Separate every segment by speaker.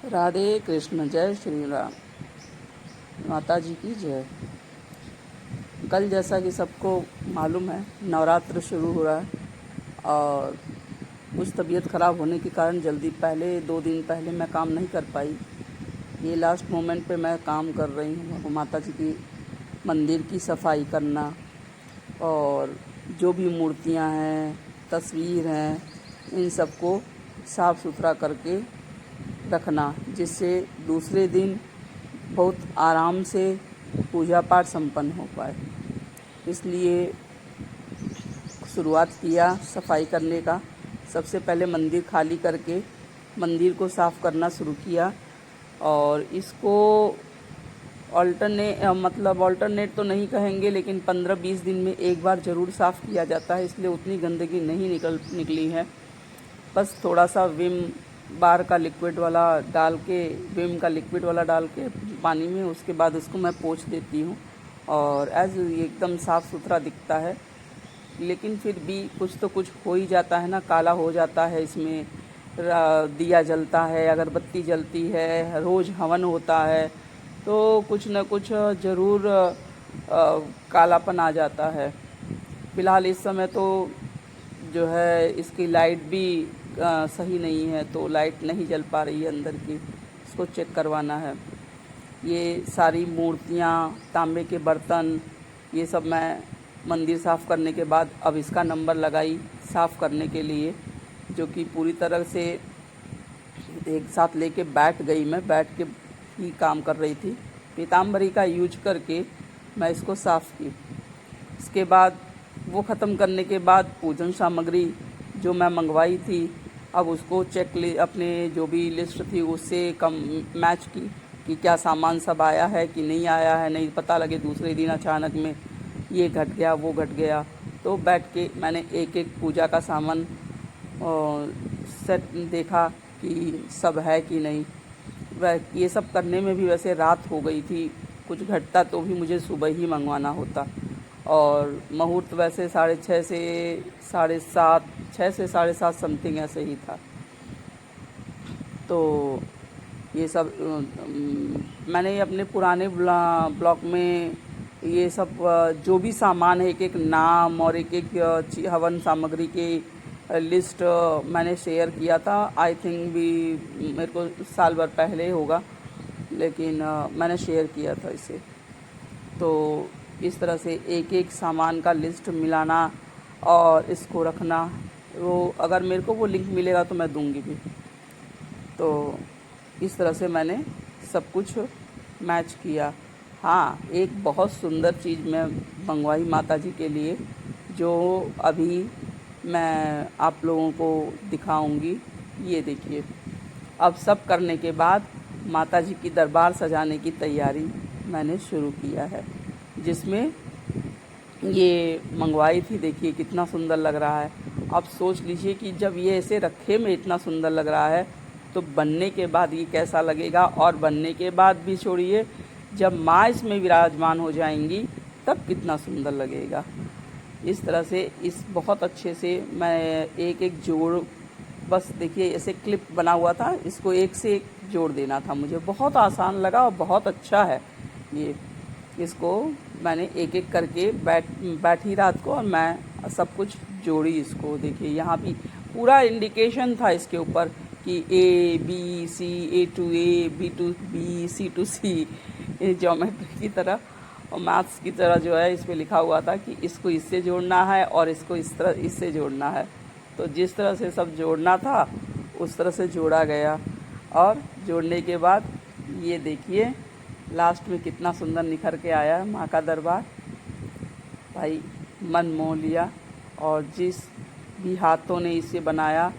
Speaker 1: राधे कृष्ण, जय श्री राम। माता जी की जय। कल जैसा कि सबको मालूम है, नवरात्र शुरू हो रहा है और कुछ तबीयत ख़राब होने के कारण जल्दी पहले 2 दिन पहले मैं काम नहीं कर पाई। ये लास्ट मोमेंट पे मैं काम कर रही हूँ। माता जी की मंदिर की सफाई करना और जो भी मूर्तियाँ हैं, तस्वीर हैं, इन सबको साफ़ सुथरा करके रखना, जिससे दूसरे दिन बहुत आराम से पूजा पाठ संपन्न हो पाए। इसलिए शुरुआत किया सफाई करने का। सबसे पहले मंदिर खाली करके मंदिर को साफ़ करना शुरू किया और इसको ऑल्टरनेट तो नहीं कहेंगे, लेकिन 15-20 दिन में एक बार ज़रूर साफ़ किया जाता है। इसलिए उतनी गंदगी नहीं निकली है। बस थोड़ा सा विम का लिक्विड वाला डाल के पानी में, उसके बाद उसको मैं पोंछ देती हूँ और एकदम साफ़ सुथरा दिखता है। लेकिन फिर भी कुछ तो कुछ हो ही जाता है ना, काला हो जाता है। इसमें दिया जलता है, अगरबत्ती जलती है, रोज़ हवन होता है, तो कुछ न कुछ ज़रूर कालापन आ जाता है। फ़िलहाल इस समय तो जो है इसकी लाइट भी सही नहीं है, तो लाइट नहीं जल पा रही है अंदर की, इसको चेक करवाना है। ये सारी मूर्तियाँ, तांबे के बर्तन, ये सब मैं मंदिर साफ़ करने के बाद अब इसका नंबर लगाई साफ़ करने के लिए, जो कि पूरी तरह से एक साथ लेके बैठ गई। मैं बैठ के ही काम कर रही थी। पीताम्बरी का यूज करके मैं इसको साफ़ की। इसके बाद वो ख़त्म करने के बाद पूजन सामग्री जो मैं मंगवाई थी, अब उसको अपने जो भी लिस्ट थी उससे कम मैच की कि क्या सामान सब आया है कि नहीं आया है। नहीं पता लगे दूसरे दिन अचानक में ये घट गया वो घट गया। तो बैठ के मैंने एक एक पूजा का सामान सेट देखा कि सब है कि नहीं। ये सब करने में भी वैसे रात हो गई थी। कुछ घटता तो भी मुझे सुबह ही मंगवाना होता और मुहूर्त वैसे 6:30 से 7:30, 6 से 7:30 समथिंग ऐसे ही था। तो ये सब मैंने अपने पुराने ब्लॉग में ये सब जो भी सामान है, एक एक नाम और एक एक हवन सामग्री की लिस्ट मैंने शेयर किया था। आई थिंक भी मेरे को साल भर पहले होगा, लेकिन मैंने शेयर किया था इसे। तो इस तरह से एक एक सामान का लिस्ट मिलाना और इसको रखना, वो अगर मेरे को वो लिंक मिलेगा तो मैं दूंगी भी। तो इस तरह से मैंने सब कुछ मैच किया। हाँ, एक बहुत सुंदर चीज़ मैं मंगवाई माता जी के लिए, जो अभी मैं आप लोगों को दिखाऊंगी। ये देखिए, अब सब करने के बाद माता जी की दरबार सजाने की तैयारी मैंने शुरू किया है, जिसमें ये मंगवाई थी। देखिए कितना सुंदर लग रहा है। आप सोच लीजिए कि जब ये ऐसे रखे में इतना सुंदर लग रहा है, तो बनने के बाद ये कैसा लगेगा। और बनने के बाद भी छोड़िए, जब माँ इसमें विराजमान हो जाएंगी तब कितना सुंदर लगेगा। इस तरह से इस बहुत अच्छे से मैं एक एक जोड़, बस देखिए ऐसे क्लिप बना हुआ था, इसको एक से एक जोड़ देना था। मुझे बहुत आसान लगा और बहुत अच्छा है ये। इसको मैंने एक एक करके बैठी रात को और मैं सब कुछ जोड़ी इसको। देखिए यहाँ भी पूरा इंडिकेशन था इसके ऊपर कि ABC, A to A, B to B, C to C, ये ज्योमेट्री की तरह और मैथ्स की तरह जो है इस पे लिखा हुआ था कि इसको इससे जोड़ना है और इसको इस तरह इससे जोड़ना है। तो जिस तरह से सब जोड़ना था उस तरह से जोड़ा गया। और जोड़ने के बाद ये देखिए लास्ट में कितना सुंदर निखर के आया है माँ का दरबार। भाई मन मोह लिया। और जिस भी हाथों ने इसे बनाया,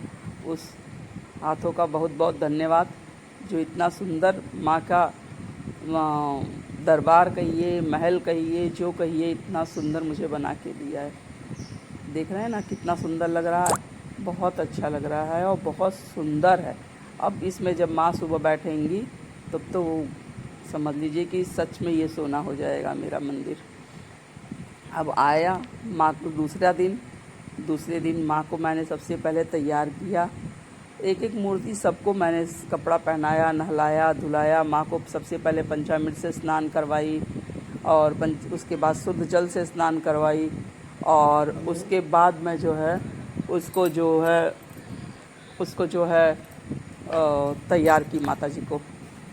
Speaker 1: उस हाथों का बहुत बहुत धन्यवाद, जो इतना सुंदर माँ का दरबार कहिए, महल कहिए, जो कहिए, इतना सुंदर मुझे बना के दिया है। देख रहे हैं ना कितना सुंदर लग रहा है। बहुत अच्छा लग रहा है और बहुत सुंदर है। अब इसमें जब माँ सुबह बैठेंगी तब तो समझ लीजिए कि सच में ये सोना हो जाएगा मेरा मंदिर। अब आया माँ को दूसरे दिन माँ को मैंने सबसे पहले तैयार किया। एक एक मूर्ति सबको मैंने कपड़ा पहनाया, नहलाया, धुलाया। माँ को सबसे पहले पंचामृत से स्नान करवाई और उसके बाद शुद्ध जल से स्नान करवाई और उसके बाद मैं जो है उसको जो है तैयार की माता जी को।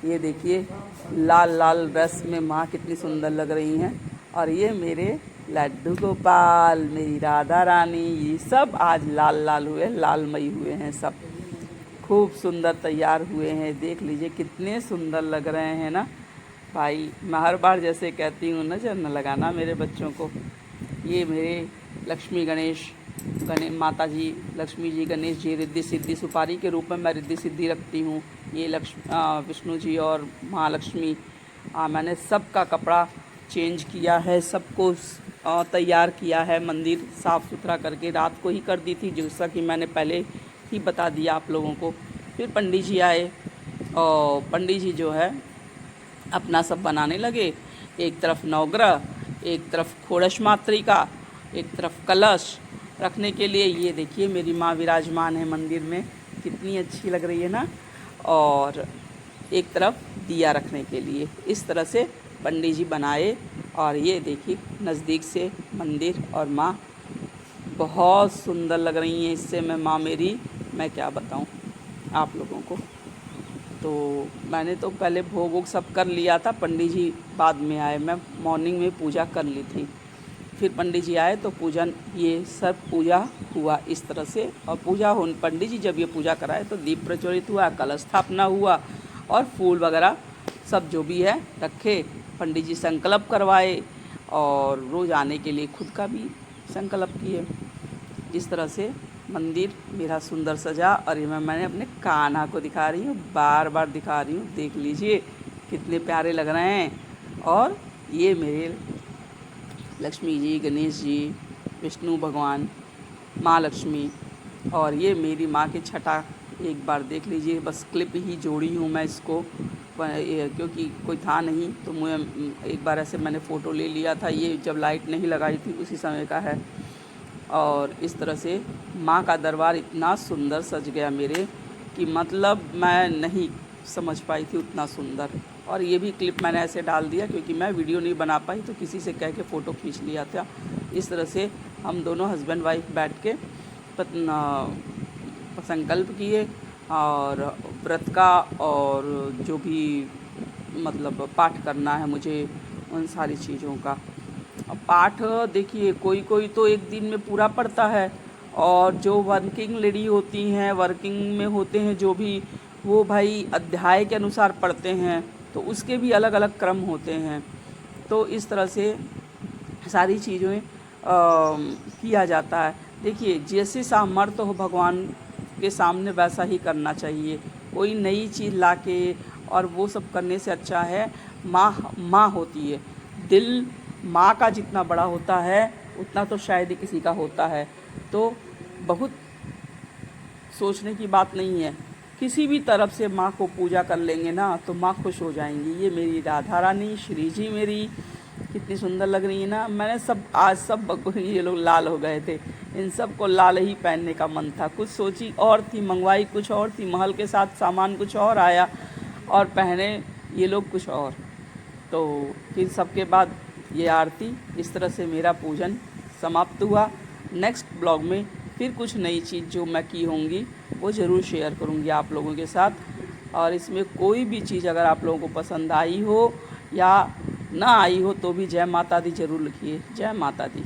Speaker 1: ये देखिए लाल लाल रस में माँ कितनी सुंदर लग रही हैं। और ये मेरे लड्डू गोपाल, मेरी राधा रानी, ये सब आज लाल लाल हुए, लालमयी हुए हैं, सब खूब सुंदर तैयार हुए हैं। देख लीजिए कितने सुंदर लग रहे हैं ना भाई। मैं हर बार जैसे कहती हूँ, नज़र न लगाना मेरे बच्चों को। ये मेरे लक्ष्मी गणेश माता जी, लक्ष्मी जी, गणेश जी रिद्धि सिद्धि सुपारी के रूप में मैं रिद्धि सिद्धि रखती हूँ। ये विष्णु जी और महालक्ष्मी। मैंने सबका कपड़ा चेंज किया है, सबको तैयार किया है, मंदिर साफ़ सुथरा करके रात को ही कर दी थी, जैसा कि मैंने पहले ही बता दिया आप लोगों को। फिर पंडित जी आए और पंडित जी जो है अपना सब बनाने लगे। एक तरफ नवग्रह, एक तरफ खोड़श मातृका, एक तरफ कलश रखने के लिए। ये देखिए मेरी माँ विराजमान है मंदिर में, कितनी अच्छी लग रही है ना। और एक तरफ दिया रखने के लिए इस तरह से पंडित जी बनाए। और ये देखिए नज़दीक से मंदिर और माँ बहुत सुंदर लग रही हैं। इससे माँ मेरी, मैं क्या बताऊँ आप लोगों को। तो मैंने तो पहले भोग वोग सब कर लिया था, पंडित जी बाद में आए। मैं मॉर्निंग में पूजा कर ली थी, फिर पंडित जी आए तो पूजन, ये सब पूजा हुआ इस तरह से। और पंडित जी जब ये पूजा कराए तो दीप प्रज्वलित हुआ, कलश स्थापना हुआ और फूल वगैरह सब जो भी है रखे। पंडित जी संकल्प करवाए और रोज़ आने के लिए खुद का भी संकल्प किए। इस तरह से मंदिर मेरा सुंदर सजा। और ये मैंने अपने कान्हा को दिखा रही हूँ, बार बार दिखा रही हूँ, देख लीजिए कितने प्यारे लग रहे हैं। और ये मेरे लक्ष्मी जी, गणेश जी, विष्णु भगवान, माँ लक्ष्मी। और ये मेरी माँ की छटा, एक बार देख लीजिए। बस क्लिप ही जोड़ी हूँ मैं इसको, क्योंकि कोई था नहीं तो मुझे एक बार ऐसे मैंने फ़ोटो ले लिया था। ये जब लाइट नहीं लगाई थी उसी समय का है। और इस तरह से माँ का दरबार इतना सुंदर सज गया मेरे कि मतलब मैं नहीं समझ पाई थी उतना सुंदर। और ये भी क्लिप मैंने ऐसे डाल दिया क्योंकि मैं वीडियो नहीं बना पाई तो किसी से कह के फ़ोटो खींच लिया था। इस तरह से हम दोनों हस्बैंड वाइफ बैठ के संकल्प किए और व्रत का और जो भी मतलब पाठ करना है मुझे उन सारी चीज़ों का। पाठ देखिए कोई कोई तो एक दिन में पूरा पढ़ता है और जो वर्किंग लेडी होती हैं, वर्किंग में होते हैं जो भी, वो भाई अध्याय के अनुसार पढ़ते हैं, तो उसके भी अलग अलग क्रम होते हैं। तो इस तरह से सारी चीज़ें किया जाता है। देखिए जैसे सामर्थ्य हो भगवान के सामने वैसा ही करना चाहिए। कोई नई चीज़ लाके और वो सब करने से अच्छा है माँ होती है। दिल माँ का जितना बड़ा होता है उतना तो शायद ही किसी का होता है। तो बहुत सोचने की बात नहीं है, किसी भी तरफ से माँ को पूजा कर लेंगे ना तो माँ खुश हो जाएंगी। ये मेरी राधा रानी, श्री जी मेरी कितनी सुंदर लग रही है ना। मैंने आज सब ये लोग लाल हो गए थे, इन सब को लाल ही पहनने का मन था। कुछ सोची और थी, मंगवाई कुछ और थी, महल के साथ सामान कुछ और आया और पहने ये लोग कुछ और। तो फिर सबके बाद ये आरती, इस तरह से मेरा पूजन समाप्त हुआ। नेक्स्ट ब्लॉग में फिर कुछ नई चीज़ जो मैं की होंगी वो ज़रूर शेयर करूँगी आप लोगों के साथ। और इसमें कोई भी चीज़ अगर आप लोगों को पसंद आई हो या ना आई हो तो भी जय माता दी ज़रूर लिखिए। जय माता दी।